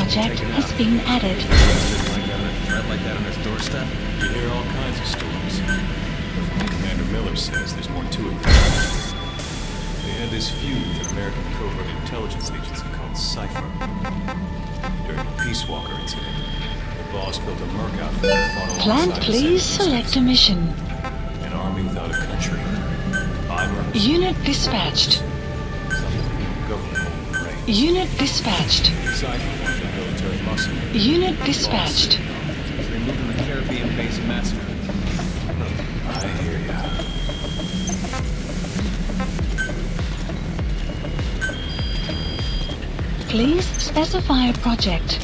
project has been added. Like that on his doorstep? You hear all kinds of stories. But from what Commander Miller says, there's more to it. They had this feud with an American covert intelligence agency called Cypher. During the Peace Walker incident, the boss built a merc outfit that fought alongside Plant, the please San select a mission. An army without a country. I mercs. Unit dispatched. Government range. Unit dispatched. Cypher wanted the military muscle. Unit dispatched. They moved in the Caribbean base massacre. I hear ya. Please specify a project.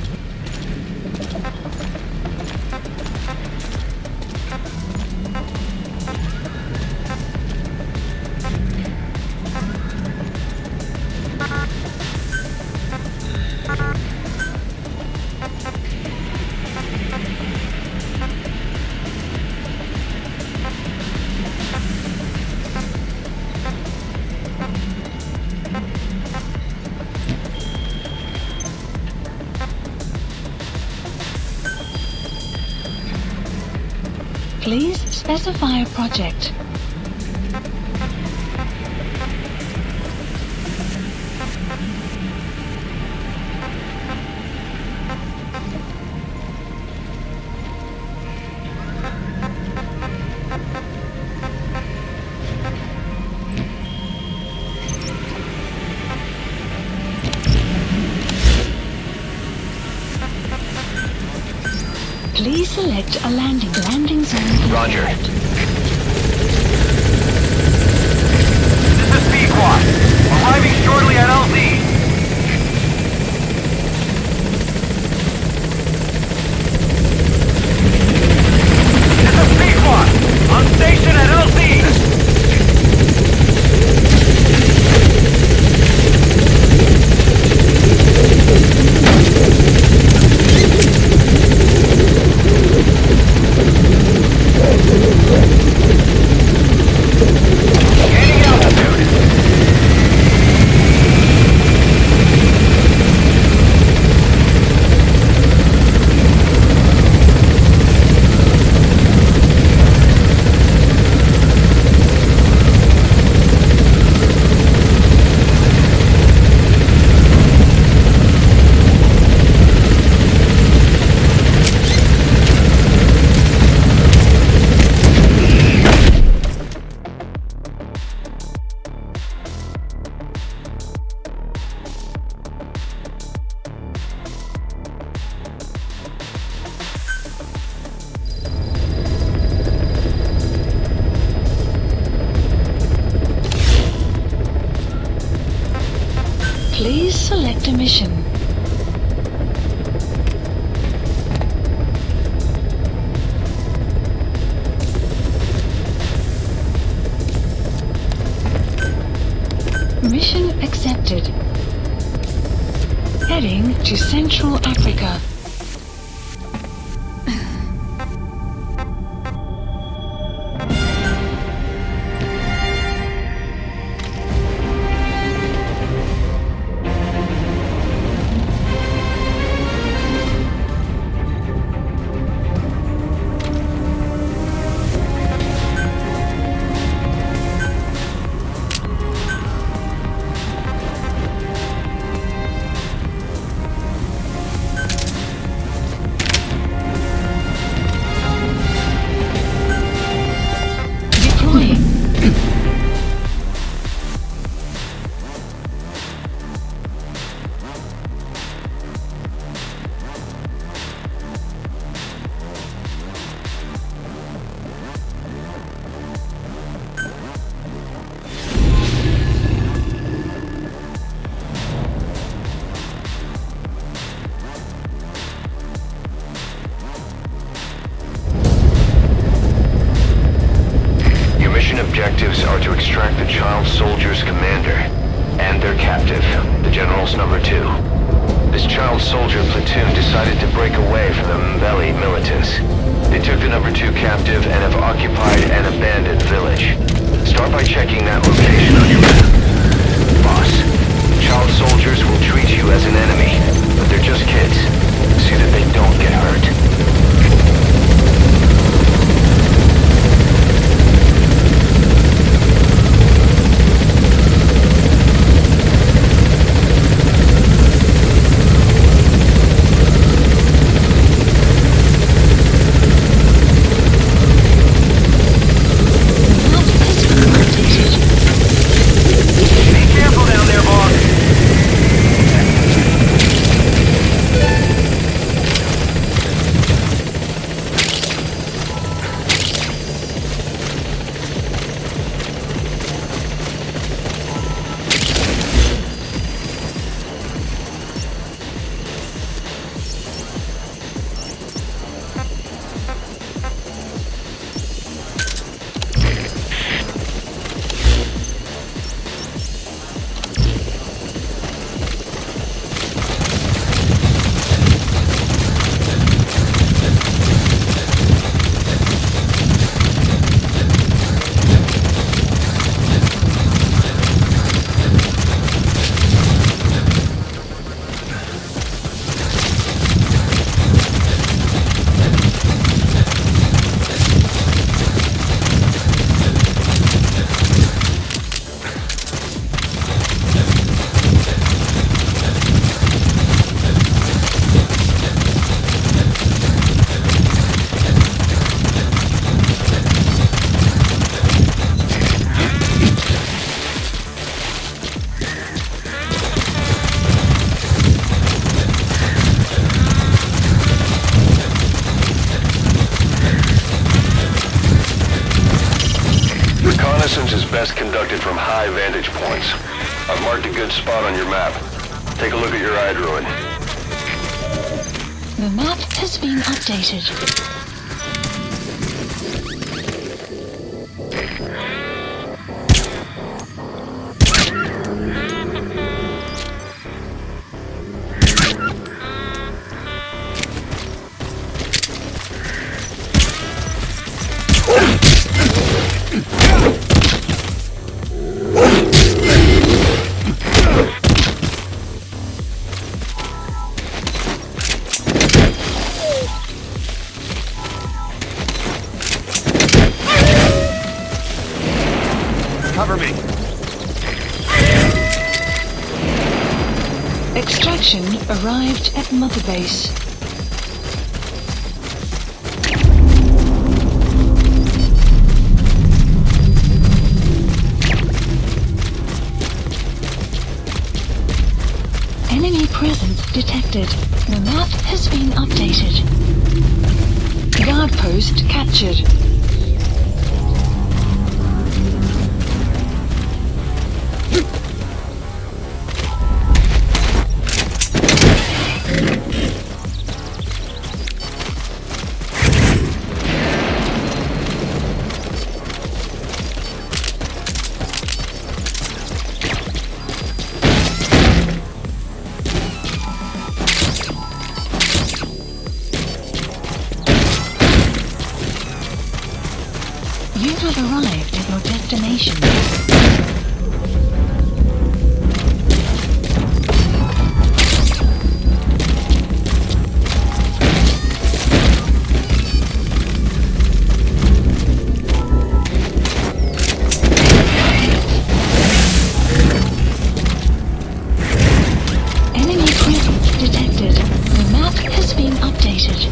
Please specify a project. Please select a landing zone. Roger. This is Pequot. Arriving shortly at LZ. This is Pequot. On station at LZ. Please select a mission. Mission accepted. Heading to Central Africa. Objectives are to extract the child soldier's commander and their captive, the general's number 2. This child soldier platoon decided to break away from the Mbeli militants. They took the number 2 captive and have occupied an abandoned village. Start by checking that location on your map. Boss, child soldiers will treat you as an enemy, but they're just kids. conducted from high vantage points. I've marked a good spot on your map. Take a look at your eye druid. The map has been updated. Cover me. Extraction arrived at Mother Base. Enemy presence detected. The map has been updated. Guard post captured. You have arrived at your destination. Enemy presence detected. The map has been updated.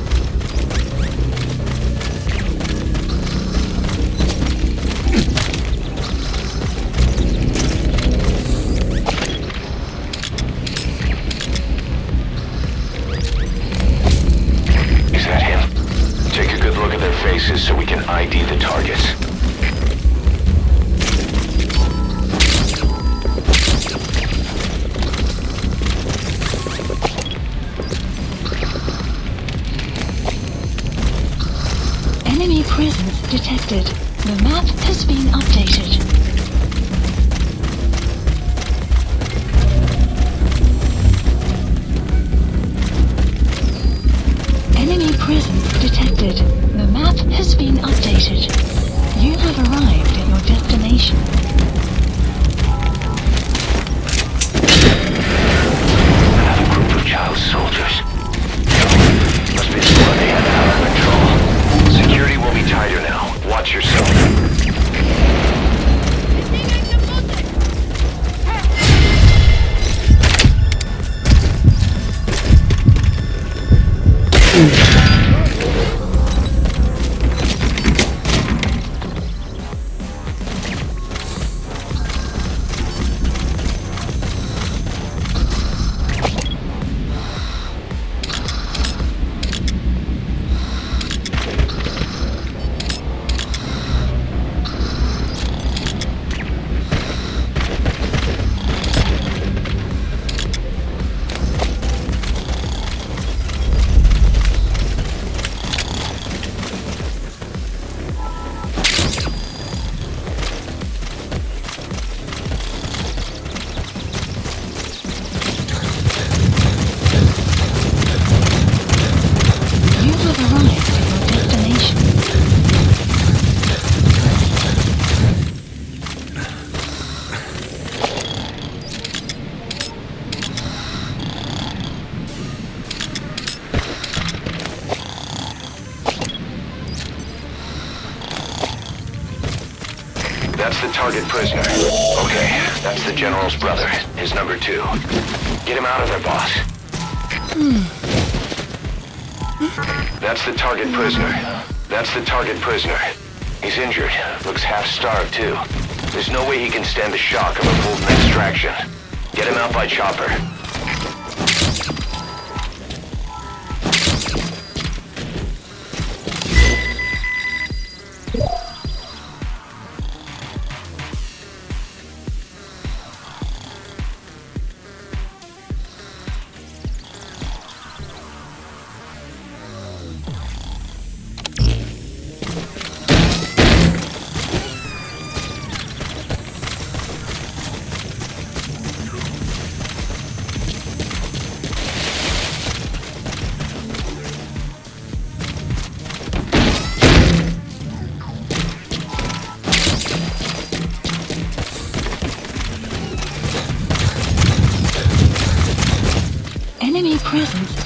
Is that him? Take a good look at their faces so we can ID the targets. Enemy presence detected. The map has been updated. Enemy presence detected. The map has been updated. You have arrived at your destination. Another group of child soldiers. Must be the one they had out of control. Security will be tighter now. Watch yourself. You have arrived at your destination. That's the target prisoner. Okay, that's the general's brother, his number 2. Get him out of there, boss. That's the target prisoner. That's the target prisoner. He's injured. Looks half-starved, too. There's no way he can stand the shock of a full extraction. Get him out by chopper.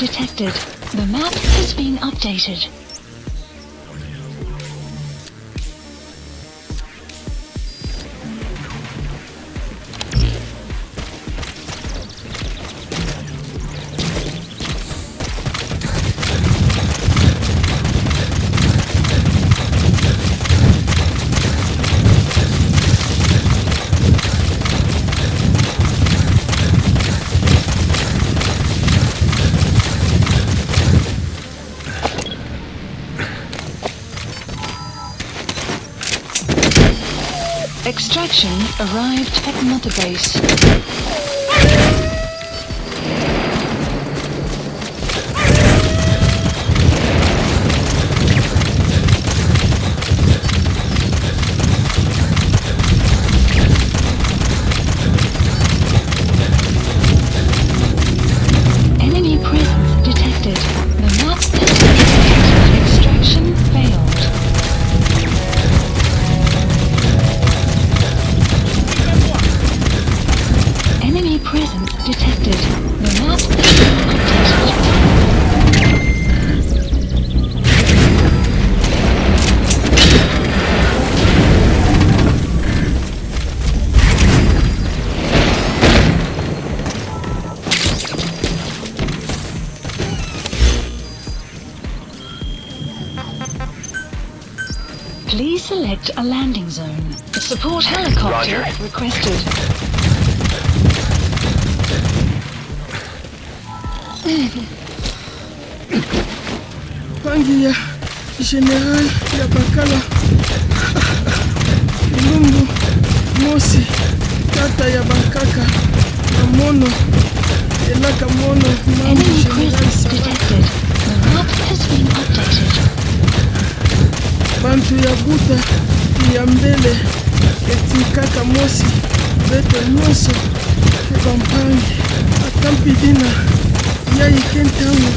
detected. The map has been updated. Extraction arrived at Mother Base. Enemy presence detected. The map has been updated. Extraction failed. Enemy presence detected. The map has been updated. Please select a landing zone. A support helicopter Roger. requested. Pangi ya General ya Bakala Lumbu Mosi Tata ya Bakaka na Mono Elaka Mono Mambu Enemy General presence Sabaka detected. The map has been updated. Bantu ya Buta ya Mbele Etikaka Mosi Beto Nyoso Kebampangi Atampidina ya Ikentamu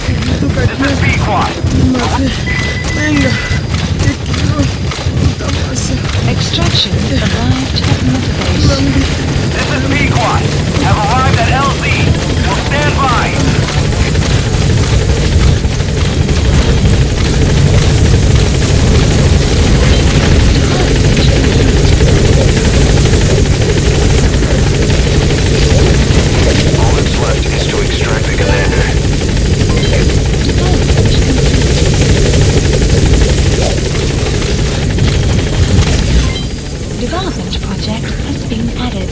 Kutuka Kia Mape Menga Ekiro Utamasa Extraction arrived at Mother Base. Urambi This is Pequot. Have arrived at LZ. Will stand by. All that's left is to extract the commander. Development project has been added.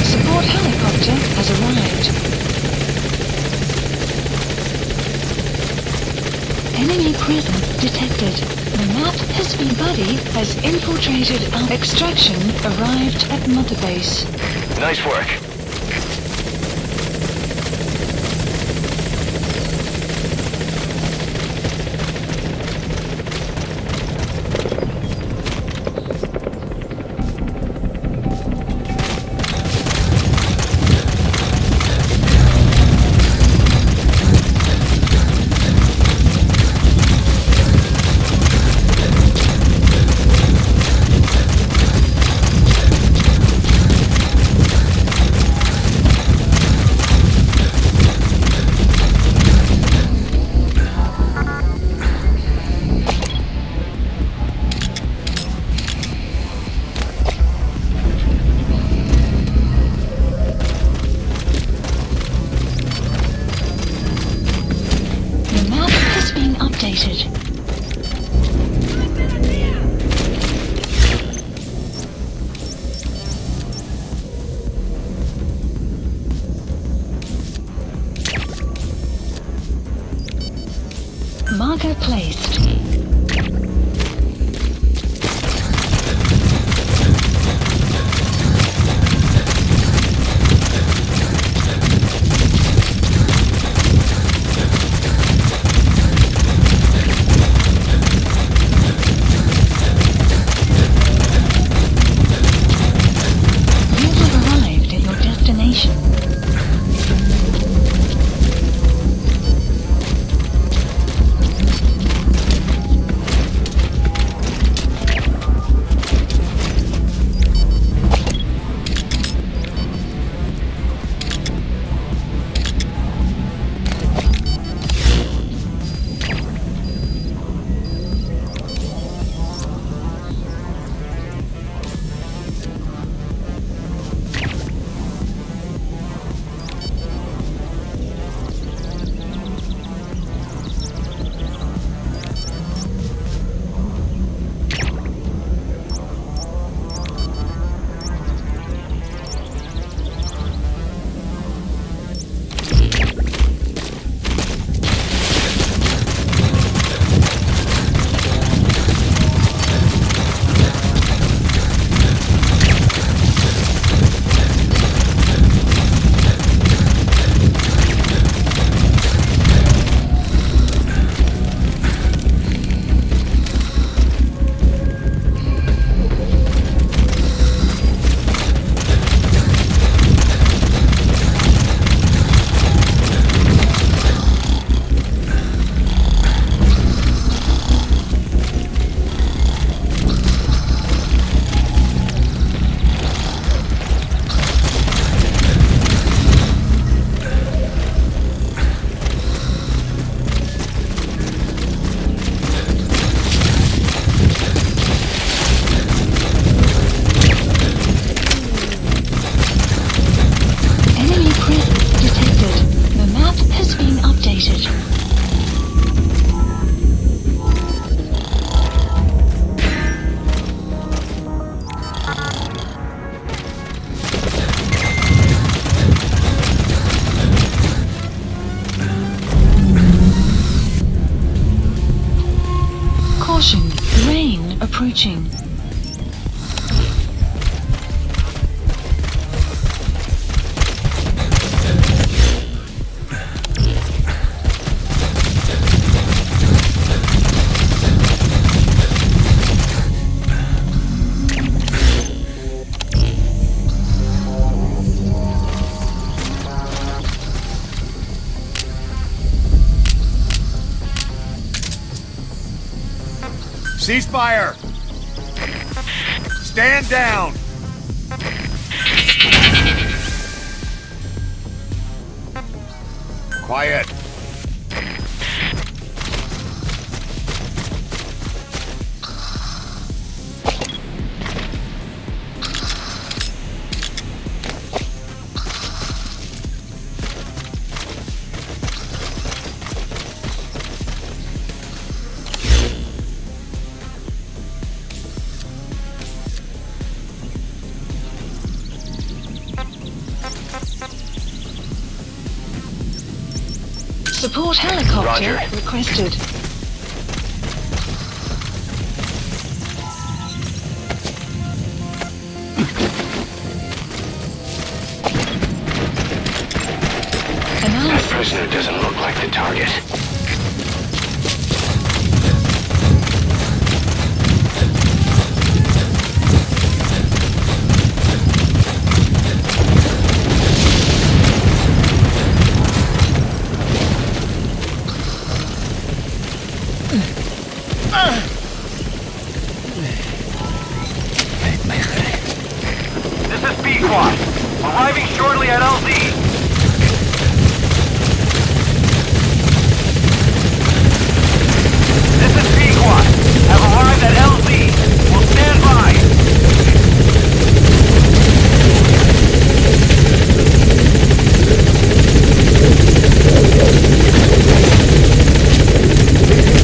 Support helicopter has arrived. Enemy presence detected. The map has been buddy has infiltrated our extraction arrived at Mother Base. Nice work. The map has been updated. Marker placed. approaching. Ceasefire! Stand down! Quiet! Support helicopter Roger. requested. That Analysis. prisoner doesn't look like the target. This is B-Quad. Arriving shortly at LZ. This is B-Quad. Have arrived at LZ. Will stand by.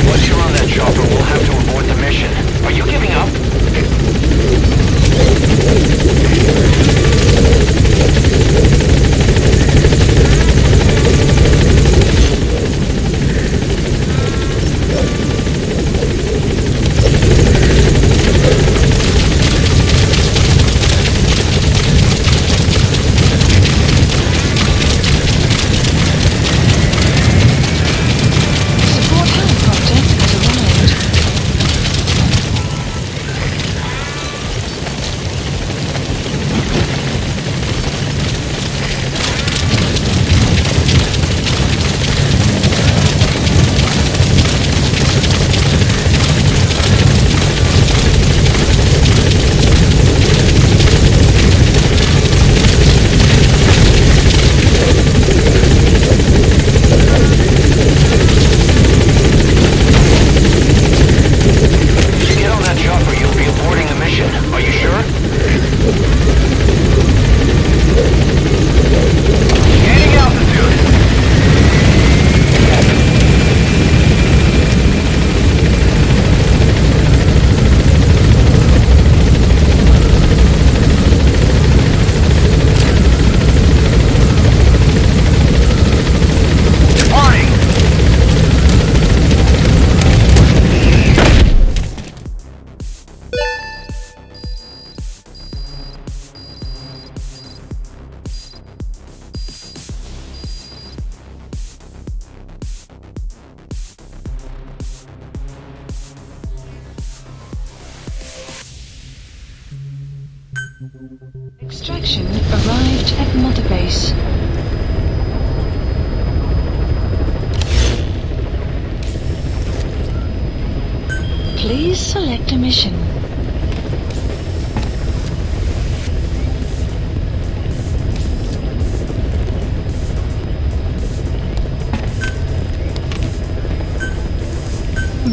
Once you're on that chopper, we'll have to abort the mission. Are you giving up? Support helicopter has arrived. If you get on that chopper, you'll be aborting the mission. Are you sure? Gaining altitude. Departing. Extraction arrived at Mother Base. Please select a mission.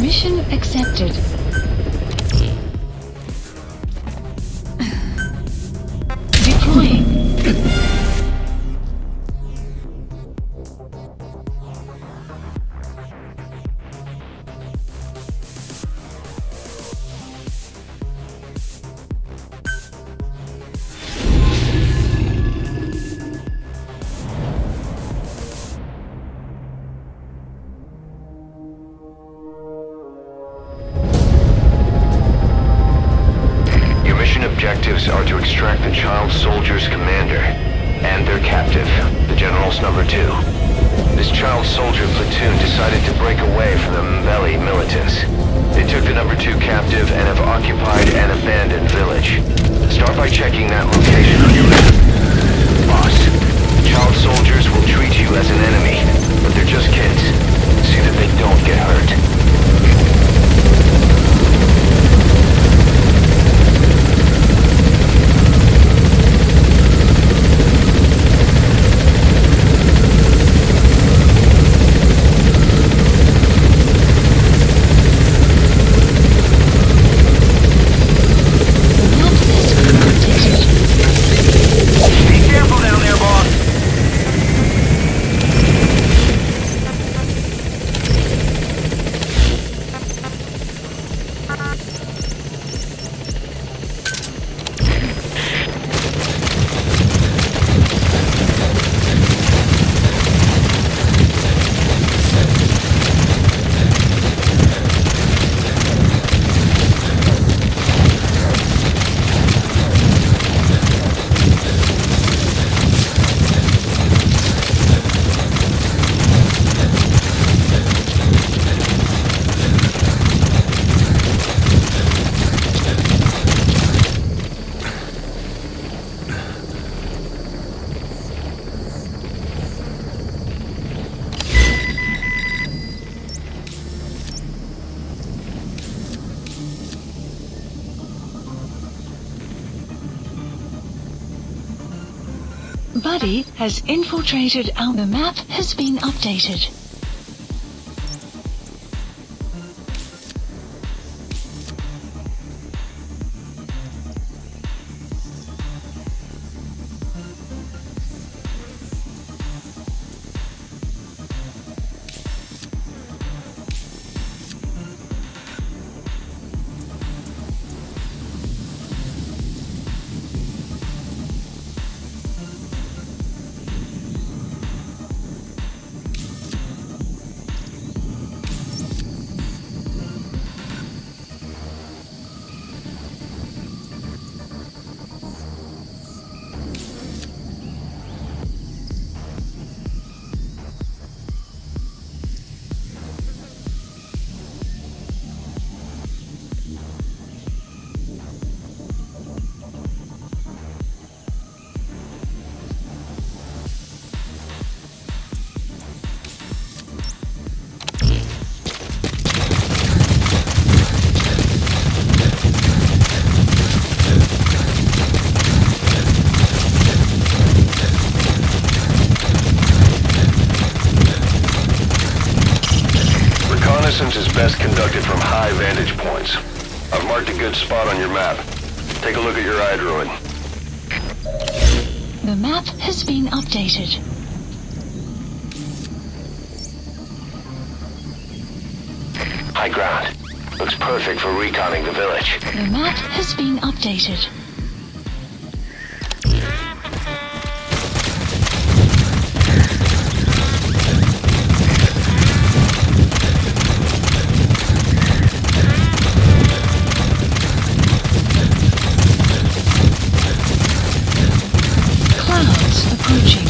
Mission accepted. Deploying. extract the child soldier's commander and their captive, the general's number 2. This child soldier platoon decided to break away from the Mbeli militants. They took the number 2 captive and have occupied an abandoned village. Start by checking that location on your map. Boss, child soldiers will treat you as an enemy, but they're just kids. See that they don't get hurt. Buddy has infiltrated our the map has been updated. Reconnaissance is best conducted from high vantage points. I've marked a good spot on your map. Take a look at your iDroid. The map has been updated. High ground. Looks perfect for reconning the village. The map has been updated. Clouds approaching.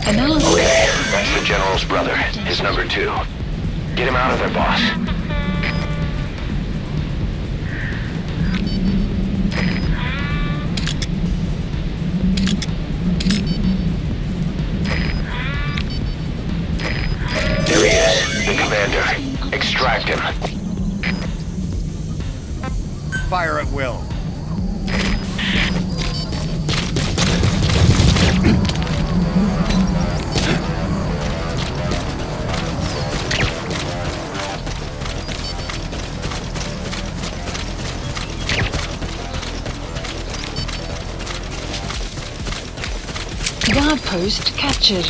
Okay, that's the general's brother, his number 2. Get him out of there, boss. There he is, the commander. Extract him. Fire at will. outpost captured.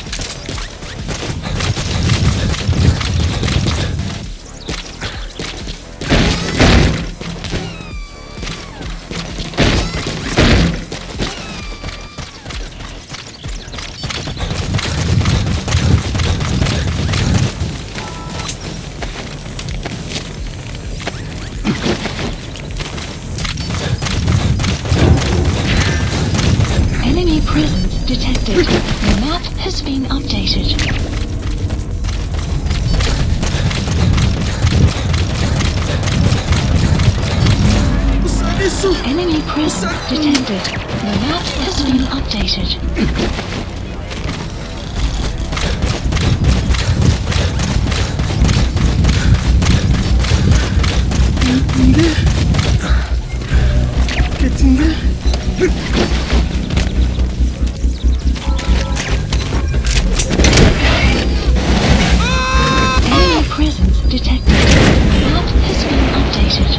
Enemy presence detected. The map has been updated. Enemy presence detected. The map has been updated. Enemy presence detected. The map has been updated.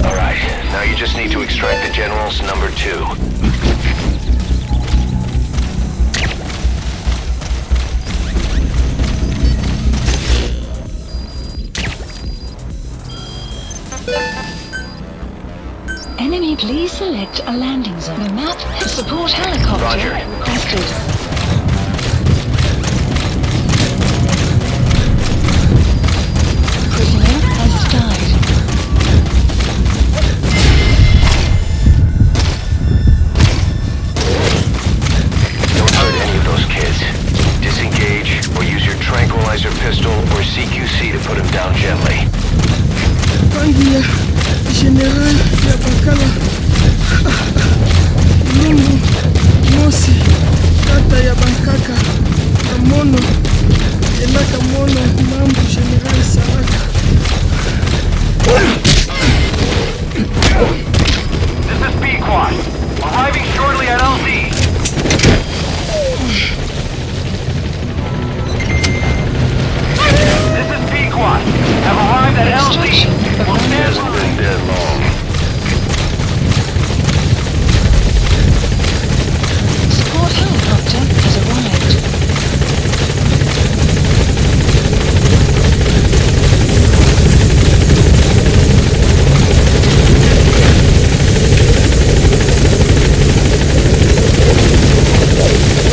Alright, now you just need to extract the general's number 2. Enemy, please select a landing zone. The map has support helicopter Roger. requested. Prisoner has died. Don't hurt any of those kids. Disengage, or use your tranquilizer pistol or CQC to put him down gently. Pangia, General Yabakala, Lungu, Mosi, Tata Yabankaka, Amono, Elaka Mono, Mambu General Saraka. This is B-Quad. Arriving shortly at LZ. This is B-Quad. Have arrived at LZ. Will stand Hasn't been dead long. Support helicopter has arrived.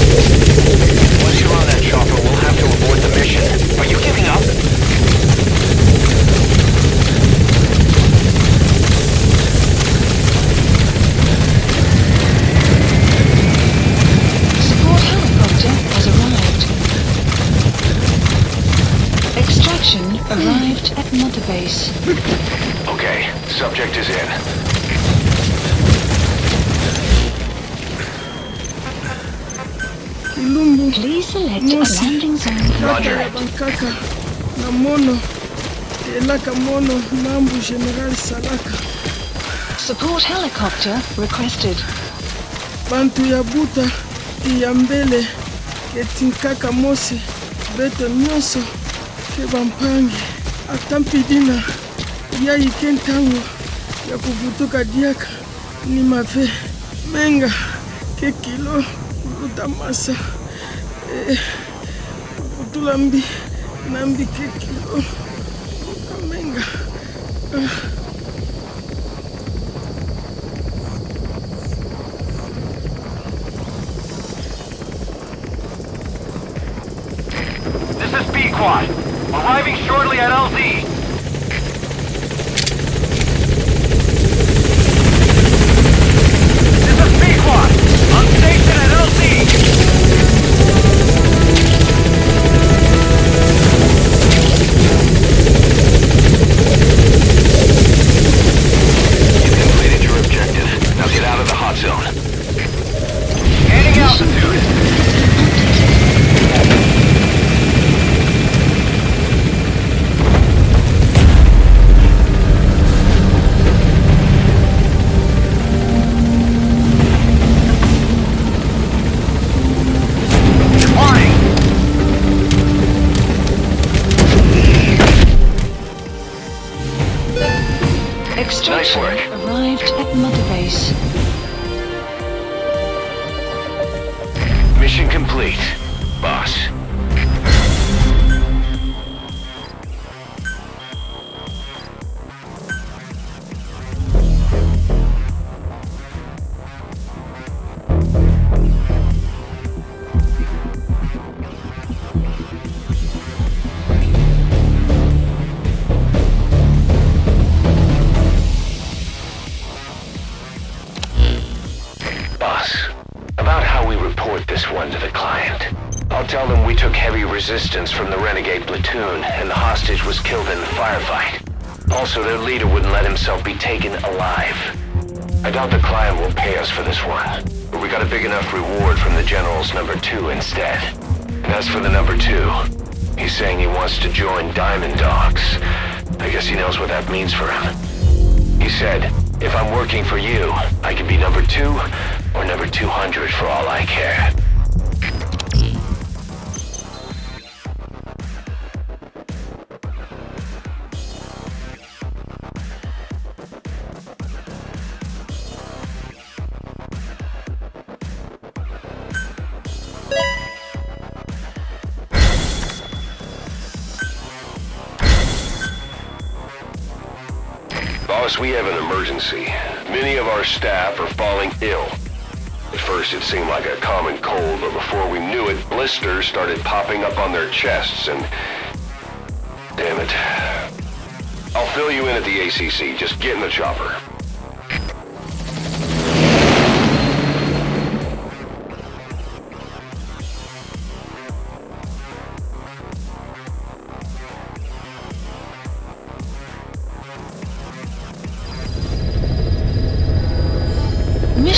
Once you're on that chopper, we'll have to abort the mission. Are you giving up? Support helicopter has arrived. Extraction arrived at Mother Base. Okay, subject is in. Ilumbu, Please select a Mosi. landing zone. Tata Roger. Yabankaka, Namono, Elaka Mono, Mambu General Salaka. Support helicopter requested. Bantu ya buta, ya mbele, ketinkaka mosi, beto nyonso, ke bampangi, atampidina, ya ikentango, ya kuvutuka diaka, ni mave, menga, ke kilo, kuluta masa, kutula nambi ke kilo, menga, This is B-Quad. Arriving shortly at LZ. This is B-Quad. On station at LZ. You completed your objective. Now get out of the hot zone. Gaining altitude. Extraction Nice work. arrived at Mother Base. complete, boss. Tell them we took heavy resistance from the renegade platoon, and the hostage was killed in the firefight. Also, their leader wouldn't let himself be taken alive. I doubt the client will pay us for this one, but we got a big enough reward from the General's number 2 instead. And as for the number 2, he's saying he wants to join Diamond Dogs. I guess he knows what that means for him. He said, if I'm working for you, I can be number 2 or number 200 for all I care. Boss, we have an emergency. Many of our staff are falling ill. At first it seemed like a common cold, but before we knew it, blisters started popping up on their chests and... Damn it. I'll fill you in at the ACC. Just get in the chopper.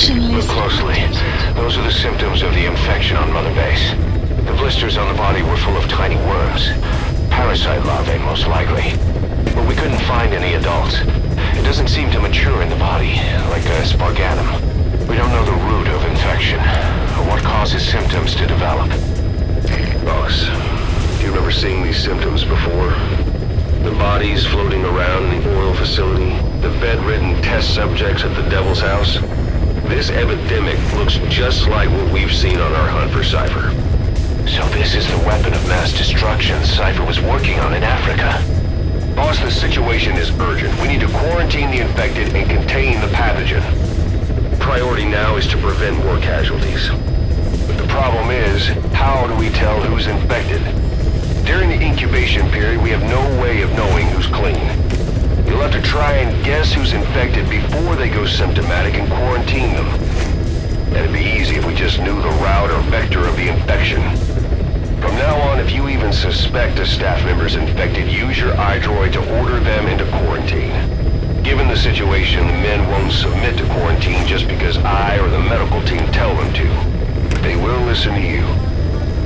Look closely. Those are the symptoms of the infection on Mother Base. The blisters on the body were full of tiny worms. Parasite larvae, most likely. But we couldn't find any adults. It doesn't seem to mature in the body, like a sparganum. We don't know the root of infection, or what causes symptoms to develop. Boss, do you remember seeing these symptoms before? The bodies floating around in the oil facility, the bedridden test subjects at the Devil's House. This epidemic looks just like what we've seen on our hunt for Cypher. So this is the weapon of mass destruction Cypher was working on in Africa. Boss, the situation is urgent. We need to quarantine the infected and contain the pathogen. Priority now is to prevent more casualties. But the problem is, how do we tell who's infected? During the incubation period, we have no way of knowing who's clean. You'll have to try and guess who's infected before they go symptomatic and quarantine them. And it'd be easy if we just knew the route or vector of the infection. From now on, if you even suspect a staff member's infected, use your iDroid to order them into quarantine. Given the situation, the men won't submit to quarantine just because I or the medical team tell them to. But they will listen to you.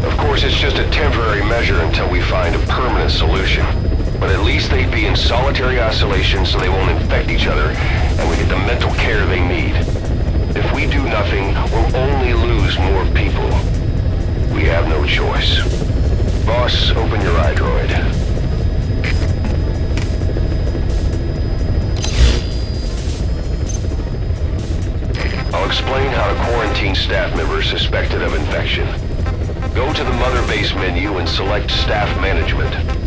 Of course, it's just a temporary measure until we find a permanent solution. But at least they'd be in solitary isolation so they won't infect each other, and we get the mental care they need. If we do nothing, we'll only lose more people. We have no choice. Boss, open your iDroid. I'll explain how to quarantine staff members suspected of infection. Go to the Mother Base menu and select Staff Management.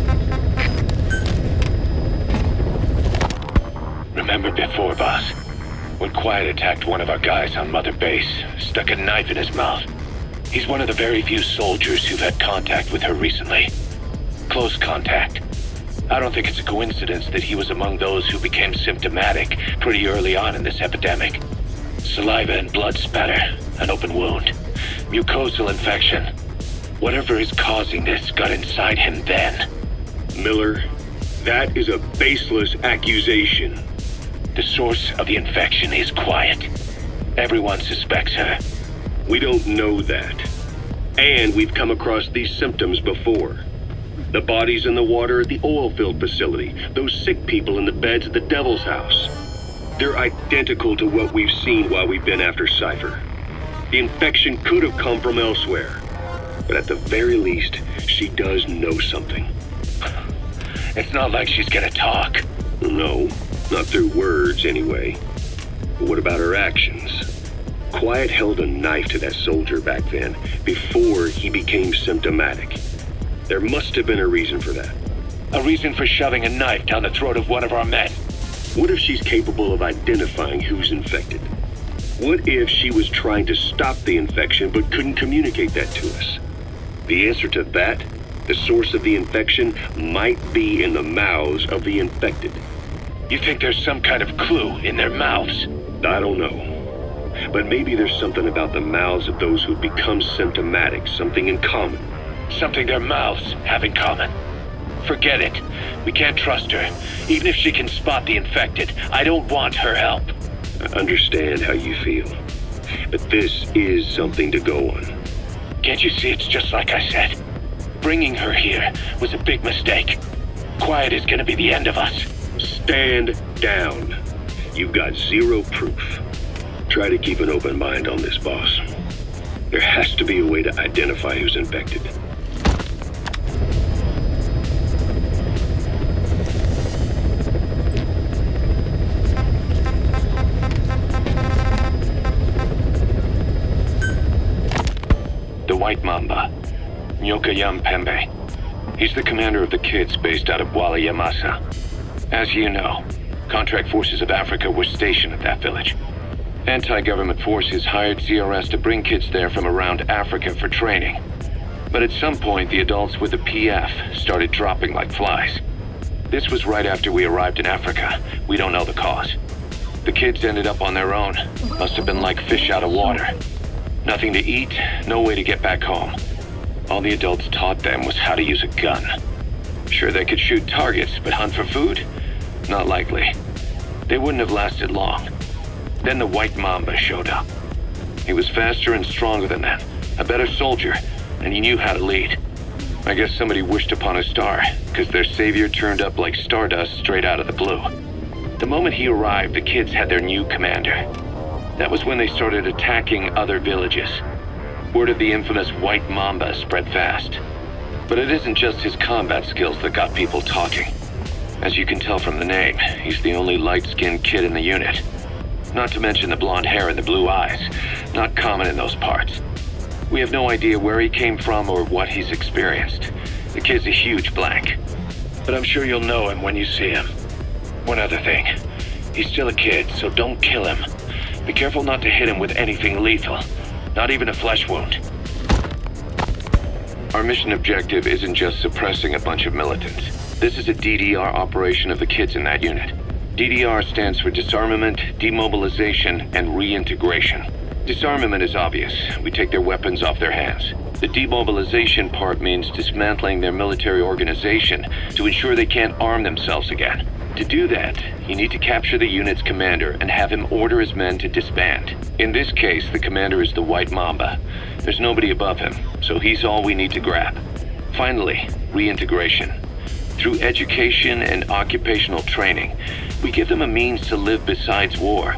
Remember before, boss, when Quiet attacked one of our guys on Mother Base, stuck a knife in his mouth. He's one of the very few soldiers who've had contact with her recently. Close contact. I don't think it's a coincidence that he was among those who became symptomatic pretty early on in this epidemic. Saliva and blood spatter, an open wound, mucosal infection. Whatever is causing this got inside him then. Miller, that is a baseless accusation. The source of the infection is Quiet. Everyone suspects her. We don't know that. And we've come across these symptoms before. The bodies in the water at the oil-filled facility, those sick people in the beds at the Devil's House. They're identical to what we've seen while we've been after Cypher. The infection could have come from elsewhere. But at the very least, she does know something. It's not like she's gonna talk. No, not through words anyway. But what about her actions? Quiet held a knife to that soldier back then, before he became symptomatic. There must have been a reason for that. A reason for shoving a knife down the throat of one of our men. What if she's capable of identifying who's infected? What if she was trying to stop the infection but couldn't communicate that to us? The answer to that, the source of the infection, might be in the mouths of the infected. You think there's some kind of clue in their mouths? I don't know. But maybe there's something about the mouths of those who become symptomatic, something in common. Something their mouths have in common. Forget it. We can't trust her. Even if she can spot the infected, I don't want her help. I understand how you feel. But this is something to go on. Can't you see it's just like I said? Bringing her here was a big mistake. Quiet is gonna be the end of us. Stand down. You've got zero proof. Try to keep an open mind on this, boss. There has to be a way to identify who's infected. The White Mamba, Nyoka Yam Pembe. He's the commander of the kids based out of Wala Yamasa. As you know, contract forces of Africa were stationed at that village. Anti-government forces hired CRS to bring kids there from around Africa for training. But at some point, the adults with the PF started dropping like flies. This was right after we arrived in Africa. We don't know the cause. The kids ended up on their own. Must have been like fish out of water. Nothing to eat, no way to get back home. All the adults taught them was how to use a gun. Sure, they could shoot targets, but hunt for food? Not likely. They wouldn't have lasted long. Then the White Mamba showed up. He was faster and stronger than them, a better soldier, and he knew how to lead. I guess somebody wished upon a star, because their savior turned up like stardust straight out of the blue. The moment he arrived, the kids had their new commander. That was when they started attacking other villages. Word of the infamous White Mamba spread fast. But it isn't just his combat skills that got people talking. As you can tell from the name, he's the only light-skinned kid in the unit. Not to mention the blonde hair and the blue eyes, not common in those parts. We have no idea where he came from or what he's experienced. The kid's a huge blank. But I'm sure you'll know him when you see him. One other thing. He's still a kid, so don't kill him. Be careful not to hit him with anything lethal. Not even a flesh wound. Our mission objective isn't just suppressing a bunch of militants. This is a DDR operation of the kids in that unit. DDR stands for disarmament, demobilization, and reintegration. Disarmament is obvious. We take their weapons off their hands. The demobilization part means dismantling their military organization to ensure they can't arm themselves again. To do that, you need to capture the unit's commander and have him order his men to disband. In this case, the commander is the White Mamba. There's nobody above him, so he's all we need to grab. Finally, reintegration. Through education and occupational training, we give them a means to live besides war.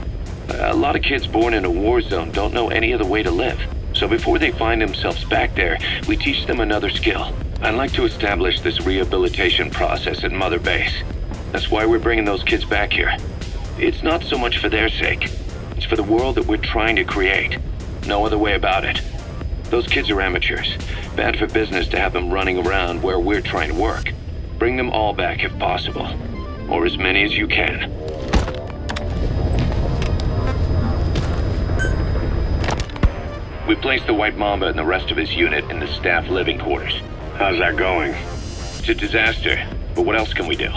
A lot of kids born in a war zone don't know any other way to live. So before they find themselves back there, we teach them another skill. I'd like to establish this rehabilitation process at Mother Base. That's why we're bringing those kids back here. It's not so much for their sake. It's for the world that we're trying to create. No other way about it. Those kids are amateurs. Bad for business to have them running around where we're trying to work. Bring them all back if possible. Or as many as you can. We placed the White Mamba and the rest of his unit in the staff living quarters. How's that going? It's a disaster, but what else can we do?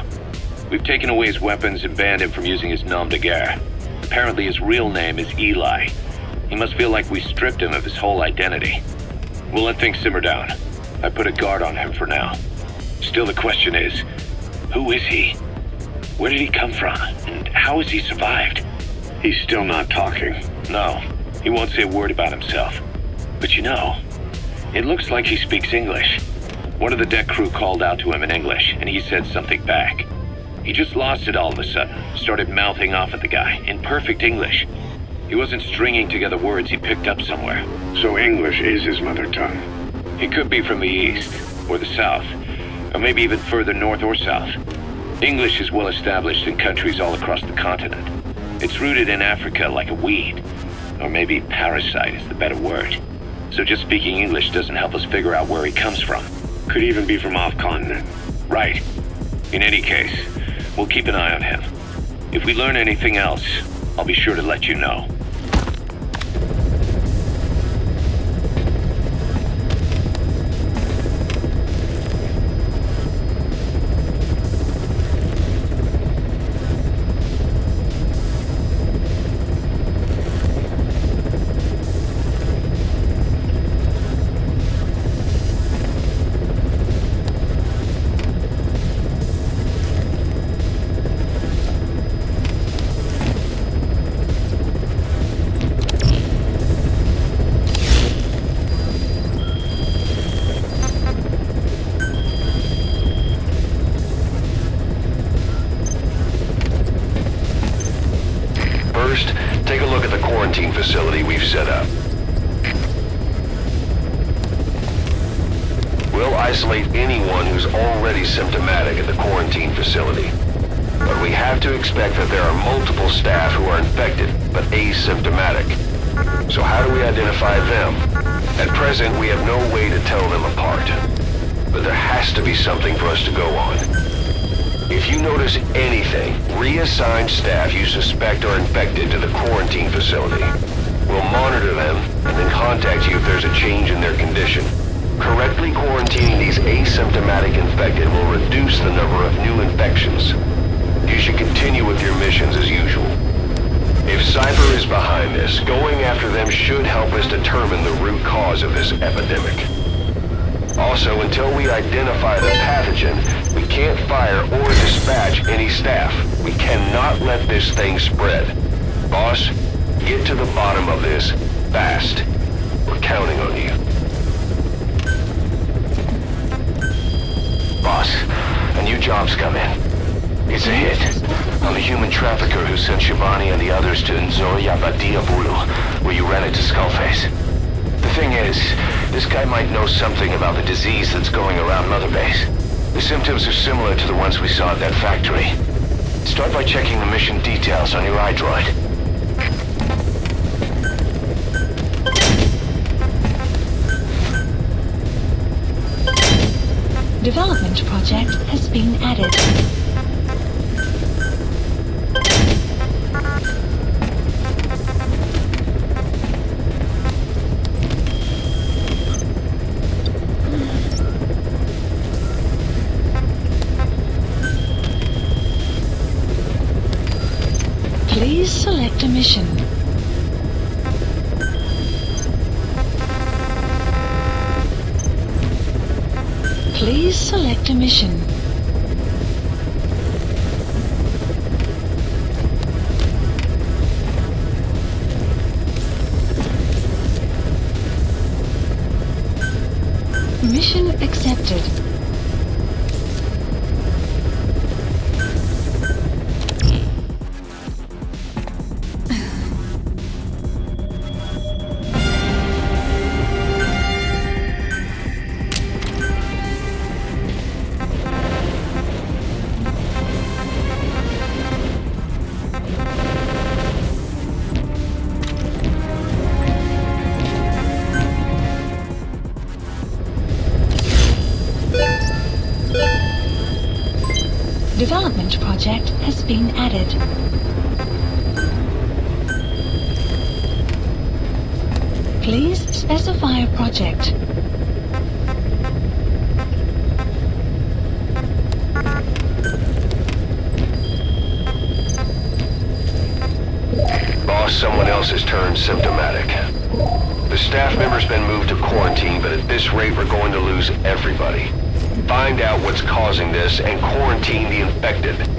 We've taken away his weapons and banned him from using his nom de guerre. Apparently his real name is Eli. He must feel like we stripped him of his whole identity. We'll let things simmer down. I put a guard on him for now. Still the question is, who is he? Where did he come from? And how has he survived? He's still not talking. No, he won't say a word about himself. But you know, it looks like he speaks English. One of the deck crew called out to him in English, and he said something back. He just lost it all of a sudden, started mouthing off at the guy, in perfect English. He wasn't stringing together words he picked up somewhere. So English is his mother tongue. He could be from the east, or the south, or maybe even further north or south. English is well established in countries all across the continent. It's rooted in Africa like a weed. Or maybe parasite is the better word. So just speaking English doesn't help us figure out where he comes from. Could even be from off-continent. Right. In any case, we'll keep an eye on him. If we learn anything else, I'll be sure to let you know. First, take a look at the quarantine facility we've set up. We'll isolate anyone who's already symptomatic at the quarantine facility. But we have to expect that there are multiple staff who are infected, but asymptomatic. So how do we identify them? At present, we have no way to tell them apart. But there has to be something for us to go on. If you notice anything, reassign staff you suspect are infected to the quarantine facility. We'll monitor them and then contact you if there's a change in their condition. Correctly quarantining these asymptomatic infected will reduce the number of new infections. You should continue with your missions as usual. If Cypher is behind this, going after them should help us determine the root cause of this epidemic. Also, until we identify the pathogen, we can't fire or dispatch any staff. We cannot let this thing spread. Boss, get to the bottom of this fast. We're counting on you. Boss, a new job's come in. It's a hit. I'm a human trafficker who sent Shabani and the others to Nzoya Badia Bulu, where you rented to Skullface. The thing is, this guy might know something about the disease that's going around Mother Base. The symptoms are similar to the ones we saw at that factory. Start by checking the mission details on your iDroid. Development project has been added. Please select a mission. Please select a mission. Mission accepted. Development project has been added. Please specify a project. Boss, someone else has turned symptomatic. The staff member's been moved to quarantine, but at this rate we're going to lose everybody. Find out what's causing this and quarantine the infected.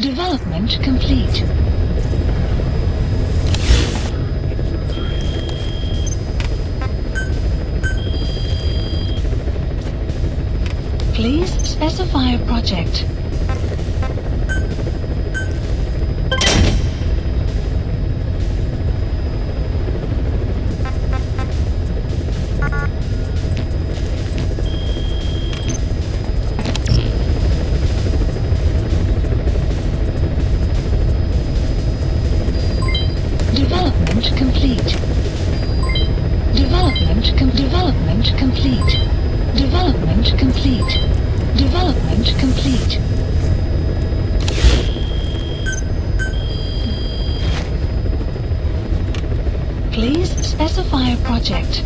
Development complete. Please specify a project. Development complete. Development complete. Development complete. Development complete. Please specify a project.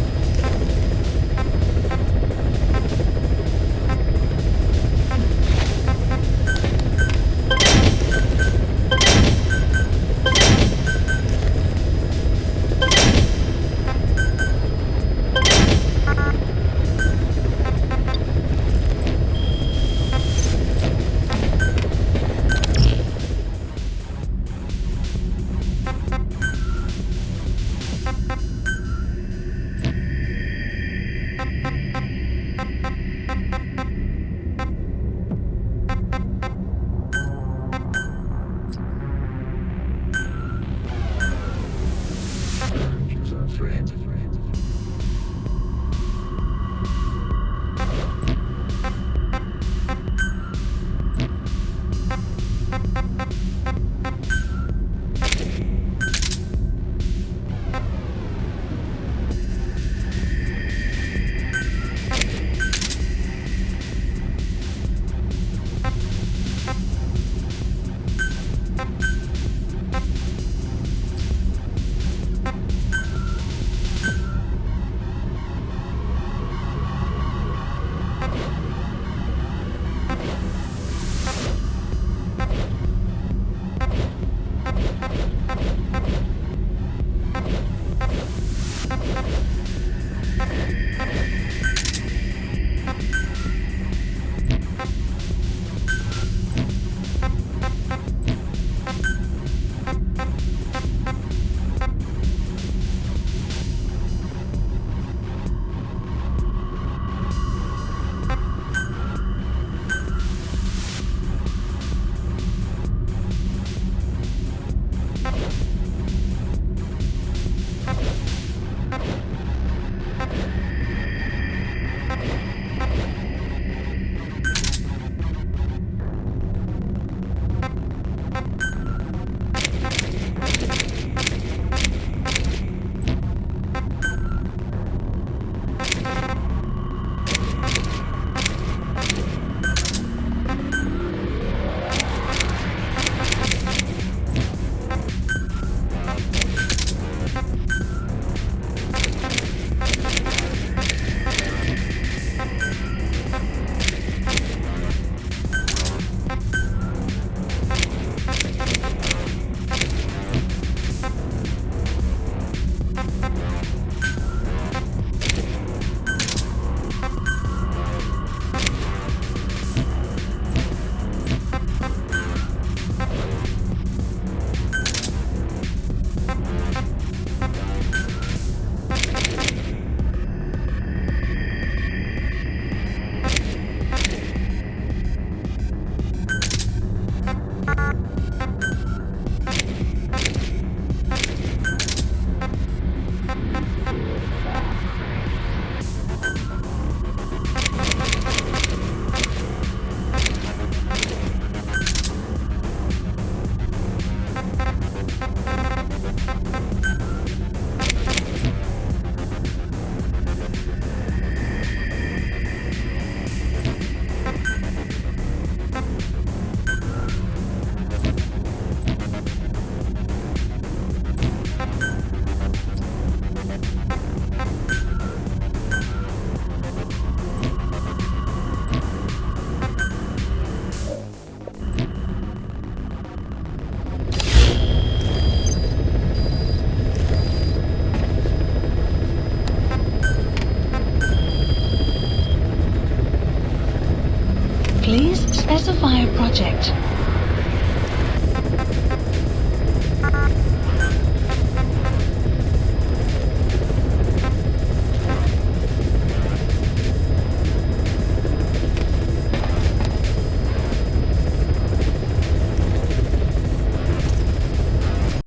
Specify a project.